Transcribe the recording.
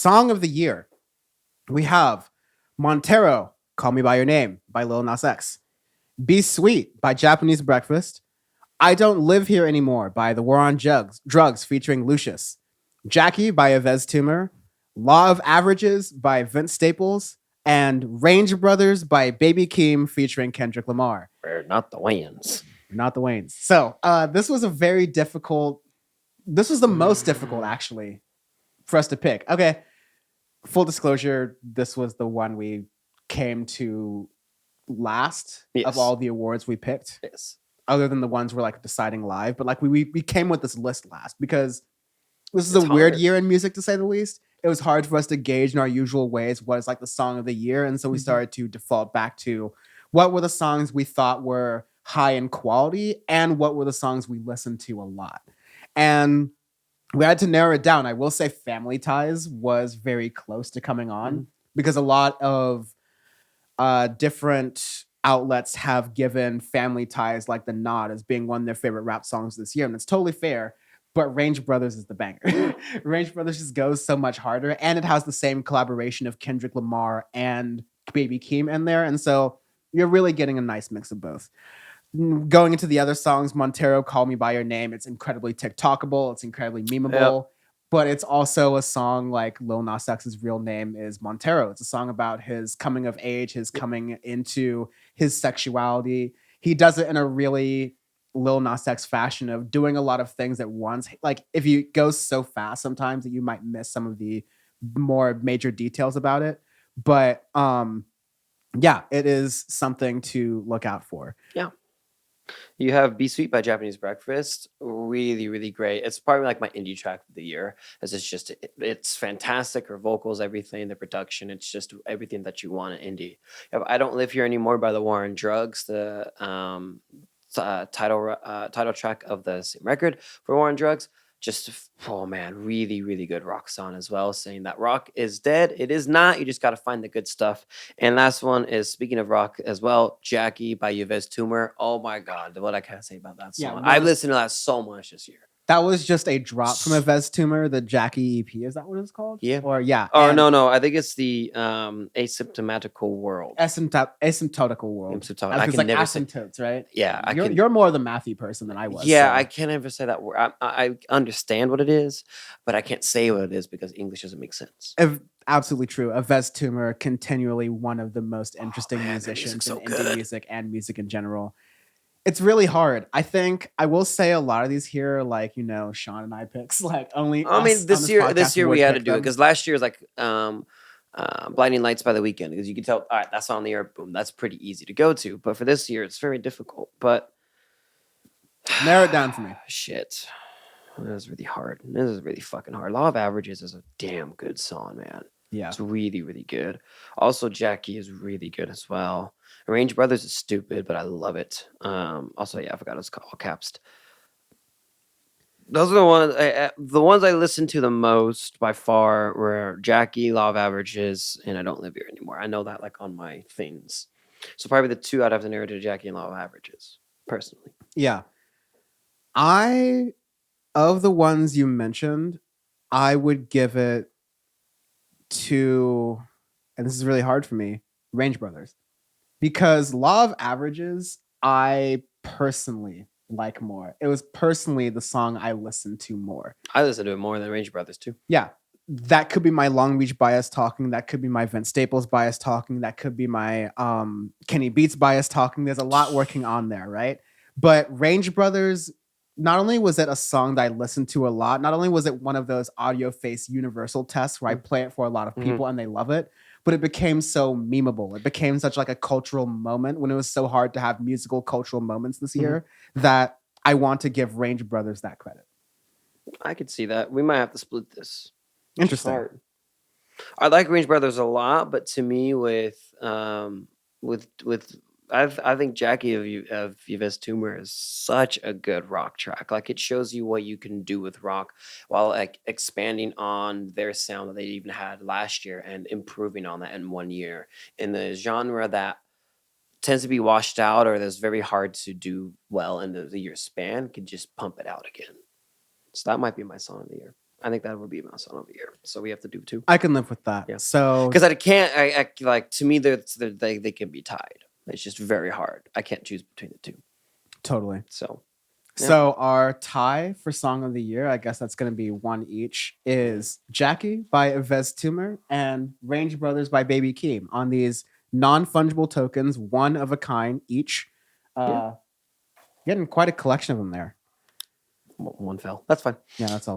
Song of the year, we have Montero, Call Me By Your Name by Lil Nas X. Be Sweet by Japanese Breakfast. I Don't Live Here Anymore by The War on Drugs featuring Lucius. Jackie by Yves Tumor. Law of Averages by Vince Staples. And Range Brothers by Baby Keem featuring Kendrick Lamar. We're not the Wayans. Not the Waynes. So this was the most difficult actually for us to pick. Okay, full disclosure, this was the one we came to last of all the awards we picked. Yes. Other than the ones we're like deciding live, but like we came with this list last because this is a weird year in music to say the least. It was hard for us to gauge in our usual ways what is like the song of the year, and so we started to default back to what were the songs we thought were high in quality and what were the songs we listened to a lot. And we had to narrow it down. I will say Family Ties was very close to coming on because a lot of different outlets have given Family Ties like the nod as being one of their favorite rap songs this year. And it's totally fair, but Range Brothers is the banger. Range Brothers just goes so much harder, and it has the same collaboration of Kendrick Lamar and Baby Keem in there. And so you're really getting a nice mix of both. Going into the other songs, Montero, Call Me By Your Name, it's incredibly TikTokable, it's incredibly memeable, but it's also a song like Lil Nas X's real name is Montero. It's a song about his coming of age, his coming into his sexuality. He does it in a really Lil Nas X fashion of doing a lot of things at once. Like if you go so fast sometimes that you might miss some of the more major details about it. But yeah, it is something to look out for. Yeah. You have Be Sweet by Japanese Breakfast. Really, really great. It's probably like my indie track of the year. As it's fantastic. Her vocals, everything, the production. It's just everything that you want in indie. You have I Don't Live Here Anymore by The War on Drugs. The title track of the same record for War on Drugs. Just, oh man, really, really good rock song as well, saying that rock is dead. It is not. You just got to find the good stuff. And last one is, speaking of rock as well, Jackie by Yves Tumor. Oh my God, what I can't say about that song. I've listened to that so much this year. That was just a drop from Yves Tumor, the Jackie EP. Is that what it's called? Yeah. Or yeah. Oh, no. I think it's the Asymptomatical World. Asymptotical World. I can like never asymptotes, right? Yeah. You're more the mathy person than I was. Yeah, so. I can't ever say that word. I understand what it is, but I can't say what it is because English doesn't make sense. Absolutely true. Yves Tumor, continually one of the most interesting musicians in indie music and music in general. It's really hard. I think I will say a lot of these here, like, Sean and I picks, like only. I mean, this year we had to do it because last year was like Blinding Lights by The Weeknd, because you can tell, all right, that's on the air, boom, that's pretty easy to go to. But for this year, it's very difficult. But narrow it down for me. Shit, this is really hard. This is really fucking hard. Law of Averages is a damn good song, man. Yeah, it's really, really good. Also, Jackie is really good as well. Range Brothers is stupid, but I love it. Also, yeah, I forgot it's called caps. Those are the ones I listened to the most by far were Jackie, Law of Averages, and I Don't Live Here Anymore. I know that like on my things. So probably the two I'd have to narrow to Jackie and Law of Averages, personally. Yeah. Of the ones you mentioned, I would give it to, and this is really hard for me, Range Brothers. Because Law of Averages, I personally like more. It was personally the song I listened to more. I listened to it more than Range Brothers too. Yeah. That could be my Long Beach bias talking. That could be my Vince Staples bias talking. That could be my Kenny Beats bias talking. There's a lot working on there, right? But Range Brothers, not only was it a song that I listened to a lot, not only was it one of those Audioface universal tests where I play it for a lot of people and they love it, but it became so memeable. It became such like a cultural moment when it was so hard to have musical cultural moments this year that I want to give Range Brothers that credit. I could see that. We might have to split this. Interesting. I like Range Brothers a lot, but to me, I think Jackie of Yves Tumor is such a good rock track. Like it shows you what you can do with rock while like expanding on their sound that they even had last year and improving on that in 1 year in the genre that tends to be washed out or that's very hard to do well in the year span. Can just pump it out again. So that might be my song of the year. I think that would be my song of the year. So we have to do 2. I can live with that. Yeah. So Because I can't. I like to me they can be tied. It's just very hard. I can't choose between the 2. totally. So yeah. So our tie for song of the year, I guess that's going to be 1 each, is Jackie by Yves Tumor and Range Brothers by Baby Keem on these non-fungible tokens, one of a kind each. Getting quite a collection of them there. One fell. That's fine. Yeah, that's all.